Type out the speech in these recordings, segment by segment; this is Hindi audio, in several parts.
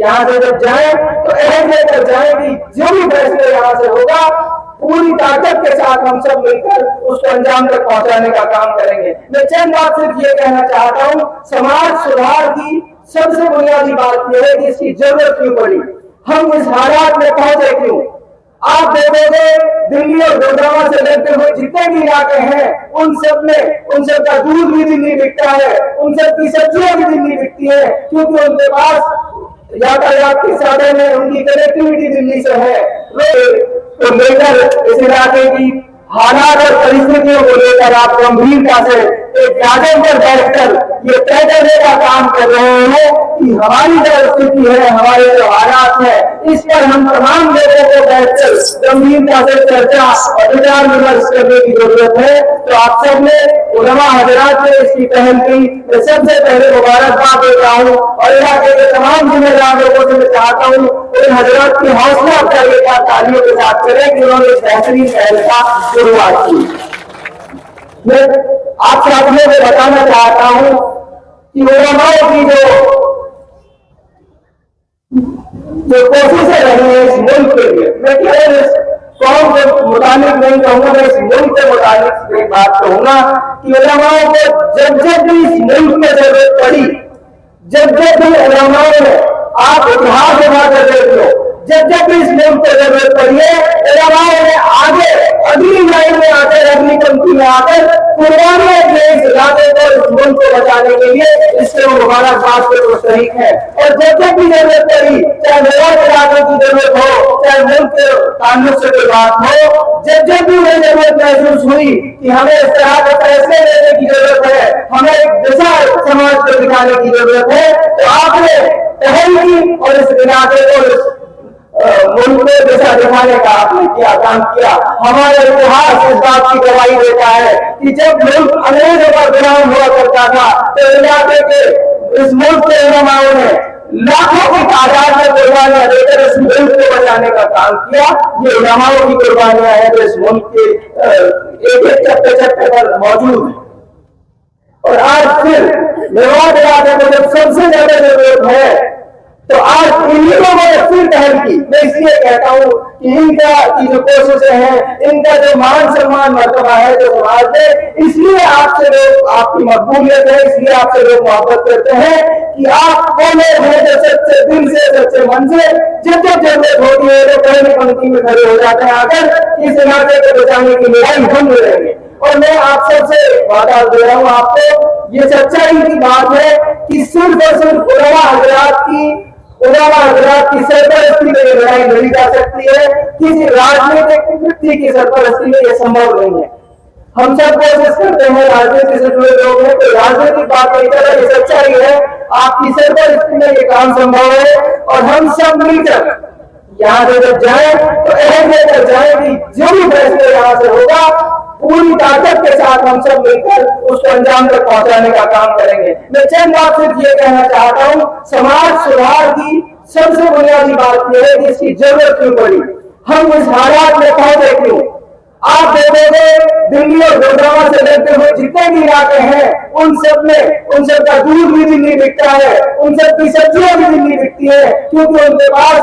यहाँ से जब जाए तो अहद लेकर जाएंगी, जो भी फैसले यहाँ से होगा पूरी ताकत के साथ हम सब मिलकर उसको अंजाम तक पहुंचाने का काम करेंगे। मैं चंद बात सिर्फ ये कहना चाहता हूँ, समाज सुधार की सबसे बुनियादी बात यह है कि इसकी जरूरत क्यों पड़ी, हम इस हालात में पहुंचे क्यों। आप देखोगे दिल्ली और गुड़गांव से लगते हुए जितने भी इलाके हैं उन सब का दूध भी दिल्ली बिकता है, उन सब की सब्जियां भी दिल्ली बिकती है, क्योंकि उनके पास यातायात के साधन है, उनकी कनेक्टिविटी दिल्ली से है। तो लेकर इस इलाके की हालात और परिस्थितियों को लेकर आप गंभीरता से एक यादों पर बैठकर ये तय करने का काम कर रहे हैं कि हमारी जो स्थिति है, हमारे जो हालात है, इस पर हम तमाम लोगों को बैठकर गंभीरता से चर्चा और विचार विमर्श करने की जरूरत है। तो आप सबने उलमा हजरात ने इसकी पहल की, मैं सबसे पहले मुबारकबाद देता हूँ और इलाके के तमाम जिम्मेदार लोगों से मैं चाहता हूँ उन हजरात की हौसला अफजाई का तालियों के साथ करें कि उन्होंने इस बेहतरीन पहल का शुरुआत की। मैं आप साथियों को बताना चाहता हूँ कि उलमाओं की जो कोशिशें रही है इस मुल्क के लिए, मैं केवल इस कौम के मुताबिक नहीं कहूंगा, मैं इस मुल्क के मुताबिक एक बात कहूंगा कि उलमाओं को जब जब भी इस मुल्क में जरूरत पड़ी, जब जब भी उलमाओं ने, आप इतिहास उठा कर देख लो, जब जब भी इस मुल्क को जरूरत पड़ी है उलमाओं ने आगे अगली लाइन में आकर, अगली पंक्ति में आकर कुर्बानियां दी इस इलाके को, इस मुल्क को बचाने के लिए। इससे मुबारकबाद पे मुस्तहिक है। और जब जब भी जरूरत पड़ी, चाहे मेवाड़ इलाके की जरूरत हो, चाहे मुल्क के ताल्लुक से कोई बात हो, जब जब भी उन्हें जरूरत महसूस हुई कि हमें इस तरह के फैसले लेने की जरूरत है, हमें एक दिशा समाज को दिखाने की जरूरत है, तो आपने पहल की और इस इलाके को, मुल्क को दिशा दिखाने का आपने काम किया। हमारा इतिहास इस बात की गवाही देता है कि जब मुल्क अंग्रेजों का गुलाम हुआ करता था तो इलाके के, इस मुल्क के उलमाओं ने लाखों की तादाद में कुर्बानियां देकर इस मुल्क को बचाने का काम किया। ये उलमाओं की कुर्बानियां हैं जो इस मुल्क के एक एक चप्पे चप्पे पर मौजूद है। और आज फिर मेवाड़ इलाके को जब सबसे ज्यादा जरूरत है तो आज इन्हीं लोगों ने फिर पहल की। मैं इसलिए कहता हूँ कि इनका की जो कोशिशें हैं, इनका जो मान सम्मान मर्तबा है जो समाज में, इसलिए आपसे लोग, आपकी मकबूलियत है, इसलिए आपसे लोग मोहब्बत करते हैं कि आप वो लोग हैं जो सच्चे दिल से, सच्चे मन से जब जब जरूरत होती है तो पहली पंक्ति में खड़े हो जाते हैं आकर इस इलाके को बचाने की लड़ाई हम लड़ेंगे। और मैं आप सबसे वादा दे रहा हूँ आपको, ये सच्चाई की बात है कि सिर्फ और सिर्फ उलमा हजरात की सरपरस्ती में ये लड़ाई लड़ी जा सकती है, किसी राजनीतिक व्यक्ति की सरपरस्ती में यह संभव नहीं है। हम सब कोशिश करते हैं, राजनीति से जुड़े लोग हैं, तो राजनीतिक बात नहीं कर रहे, ये सच्चाई है, आपकी सरपरस्ती में ये काम संभव है। और हम सब मिलकर यहाँ से जब जाए तो अहद लेकर जाएंगी, जो भी फैसले यहाँ से होगा पूरी ताकत के साथ हम सब मिलकर उसको अंजाम तक पहुंचाने का काम करेंगे। मैं चंद बात सिर्फ ये कहना चाहता हूँ, समाज सुधार की सबसे बुनियादी बात यह है कि इसकी जरूरत क्यों पड़ी, हम इस हालात में पहुंचे क्यों। आप देखोगे दिल्ली और गुड़गांव से लगते हुए जितने भी इलाके हैं उन सब का दूध भी दिल्ली बिकता है, उन सब की सब्जियां भी दिल्ली बिकती है, क्योंकि उनके पास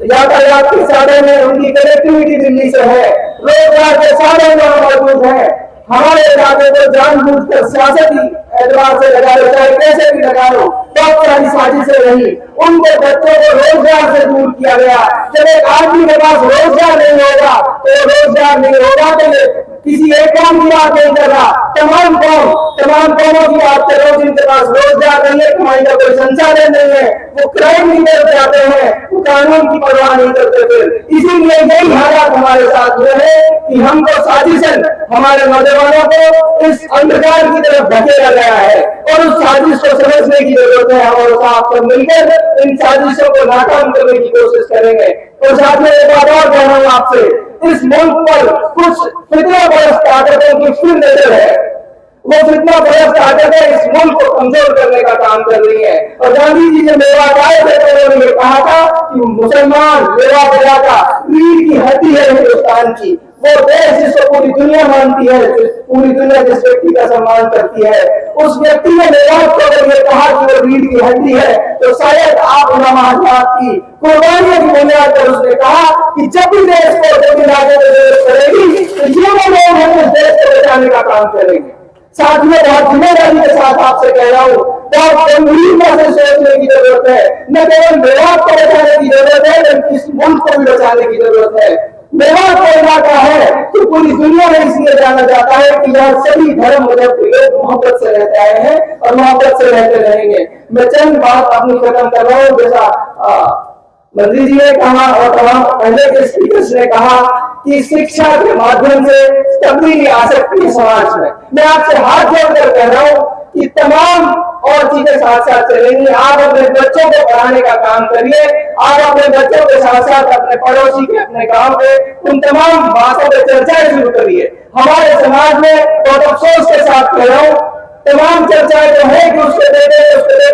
यातायात के साधन है, उनकी कनेक्टिविटी दिल्ली से है, रोजगार के साधन मौजूद है। हमारे इलाके को जानबूझकर सियासती एतबार से लगा लो, चाहे कैसे भी लगा लो, बहुत सारी साजिशें रही, उनके बच्चों को रोजगार से दूर किया गया। जब एक आदमी के पास रोजगार नहीं होगा तो रोजगार नहीं होगा तो किसी एक काम की बात नहीं कर रहा, तमाम कौमों की बात कर रहा हूं जिनके पास रोजगार नहीं है, कमाई का कोई संसाधन नहीं है, वो क्राइम नहीं कर जाते हैं, वो कानून की परवाह नहीं करते। फिर इसीलिए यही हालात हमारे साथ हुए हैं कि हमको साजिशन, हमारे नौजवानों को इस अंधकार की तरफ धकेला गया है और उस साजिश को समझने की जरूरत है। हम और आप सब मिलकर इन साजिशों को नाकाम करने की कोशिश करेंगे। और साथ में एक बात और कह रहा हूं आपसे, इस मुल्क पर कुछ फितना परस्त ताकतों की फिर नजर है, वो फितना परस्त ताकतें इस मुल्क को कमजोर करने का काम कर रही है। और गांधी जी जब मेवाड़ आए थे तो उन्होंने ये कहा था कि मुसलमान मेवाड़ का रीढ़ की हड्डी है हिंदुस्तान की, वो देश जिसको पूरी दुनिया मानती है, पूरी दुनिया जिस व्यक्ति का सम्मान करती है, उस व्यक्ति ने मेवाड़ को अगर ये कहा कि वो रीढ़ की हड्डी है तो शायद आप इमाम आजम की कुर्बानियों की बुनियाद पर उसने कहा कि जब भी देश को जरूरत पड़ेगी तो ये वो लोग हैं जो देश को बचाने का काम करेंगे। साथियों, बहुत जिम्मेदारी के साथ आपसे कह रहा हूँ, बहुत गंभीरता से सोचने की जरूरत है। न केवल मेवात को बचाने की जरूरत है, बल्कि इस मुल्क को भी बचाने की जरूरत है। मेवात को इलाका है तो पूरी दुनिया में इसलिए जाना जाता है कि यहाँ सभी धर्म मजहब के लोग मोहब्बत से रहते आए हैं और मोहब्बत से रहते रहेंगे। मैं चंद बात अपनी खत्म कर रहा हूँ। जैसा मंत्री जी ने कहा और तमाम पहले के स्पीकर्स ने कहा कि शिक्षा के माध्यम से तब्दीली आ सकती है समाज में। मैं आपसे हाथ जोड़कर कह रहा हूँ कि तमाम और चीजें साथ साथ चलेंगी। आप अपने बच्चों को पढ़ाने का काम करिए। आप अपने बच्चों के साथ साथ अपने पड़ोसी के, अपने गांव के, उन तमाम बातों पर चर्चाएं शुरू करिए। हमारे समाज में बहुत अफसोस के साथ कह रहा हूँ, तमाम चर्चाएं जो है कि उसके बेटे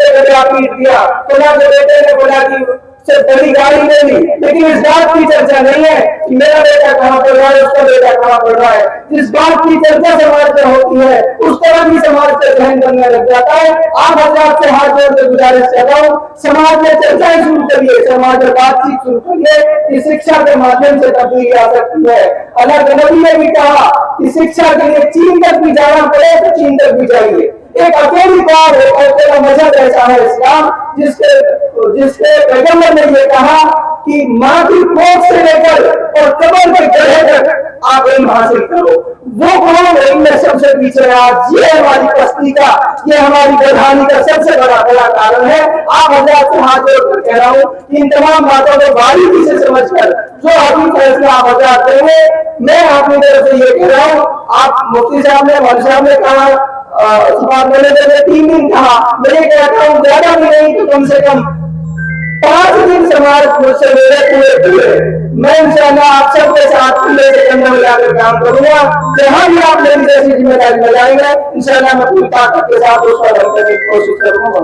को क्या पीट दिया, फला के बेटे ने बोला कि से बड़ी गाड़ी ले ली, लेकिन इस बात की चर्चा नहीं है कि मेरा बेटा कहाँ पढ़ रहा है, उसका बेटा कहाँ पढ़ रहा है। जिस बात की चर्चा समाज में होती है उस तरह भी समाज का जहन बनने लग जाता है। आप हजरात से हाथ जोड़कर गुजारिश कर रहा हूँ, समाज में चर्चाएं शुरू करिए, समाज में बातचीत शुरू करिए कि शिक्षा के माध्यम से तब्दीली आ सकती है। अल्लाह के नबी ने भी कहा कि शिक्षा के लिए चीन तक भी जाना पड़े तो चीन तक भी जाइए। एक अकेली कौम है, अकेला मजहब ऐसा है इस्लाम, जिसके पैगंबर ने ये कहा कि माँ की कोख से लेकर और कब्र के गड्ढे तक आप इल्म हासिल करो। वो कौन इनमें सबसे पीछे आज ये हमारी पस्ती का, ये हमारी बदहाली का सबसे बड़ा कारण है। आप हजरात से हाथ जोड़कर कह रहा हूँ कि इन तमाम बातों को बारीकी से समझकर जो अभी फैसला आप हजरात देंगे, मैं अपनी तरफ से ये कह रहा हूँ। आप मुफ्ती साहब ने, मौलवी साहब ने कहा, 3 दिन कहा, मैं ये कहता हूँ ज्यादा भी नहीं तो कम से कम 5 दिन समाज मुझसे मेरे पूरे मैं इंशाल्लाह आप सबके साथ खुले से कंधे मिलाकर काम करूंगा। जहां भी आप मेरी जैसी जिम्मेदारी लगाएंगे इंशाल्लाह मैं पूरी ताकत के साथ उस पर करने की कोशिश करूंगा।